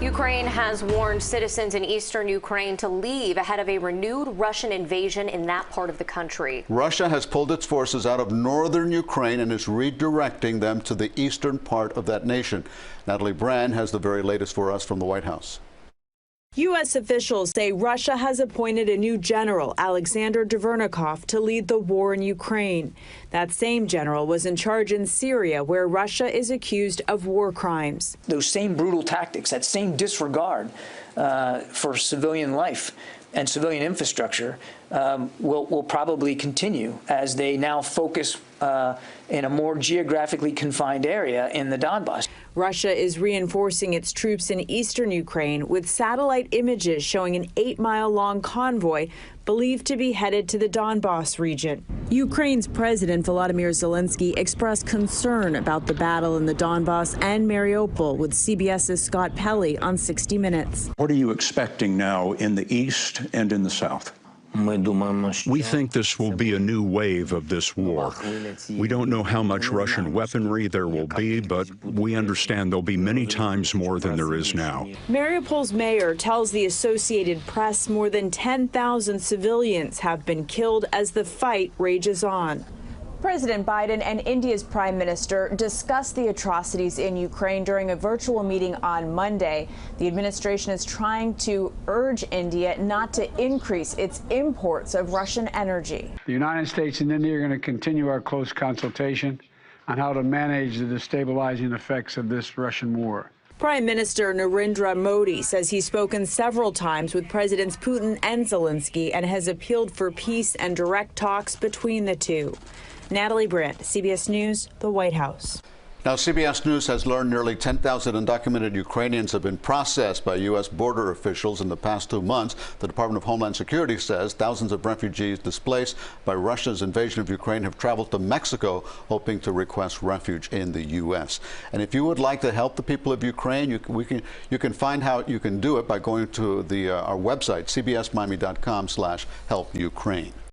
Ukraine has warned citizens in eastern Ukraine to leave ahead of a renewed Russian invasion in that part of the country. Russia has pulled its forces out of northern Ukraine and is redirecting them to the eastern part of that nation. Natalie Brand has the very latest for us from the White House. U.S. officials say Russia has appointed a new general, Alexander Dvernikov, to lead the war in Ukraine. That same general was in charge in Syria, where Russia is accused of war crimes. Those same brutal tactics, that same disregard for civilian life and civilian infrastructure will probably continue as they now focus in a more geographically confined area in the Donbass. Russia is reinforcing its troops in eastern Ukraine with satellite images showing an 8-mile-long convoy believed to be headed to the Donbass region. Ukraine's President Volodymyr Zelensky expressed concern about the battle in the Donbass and Mariupol with CBS's Scott Pelley on 60 Minutes. What are you expecting now in the east and in the south? We think this will be a new wave of this war. We don't know how much Russian weaponry there will be, but we understand there'll be many times more than there is now. Mariupol's mayor tells the Associated Press more than 10,000 civilians have been killed as the fight rages on. President Biden and India's Prime Minister discussed the atrocities in Ukraine during a virtual meeting on Monday. The administration is trying to urge India not to increase its imports of Russian energy. The United States and India are going to continue our close consultation on how to manage the destabilizing effects of this Russian war. Prime Minister Narendra Modi says he's spoken several times with Presidents Putin and Zelensky and has appealed for peace and direct talks between the two. Natalie Brand, CBS News, the White House. Now, CBS News has learned nearly 10,000 undocumented Ukrainians have been processed by U.S. border officials in the past 2 months. The Department of Homeland Security says thousands of refugees displaced by Russia's invasion of Ukraine have traveled to Mexico, hoping to request refuge in the U.S. And if you would like to help the people of Ukraine, you can find how you can do it by going to our website, cbsmiami.com/helpukraine.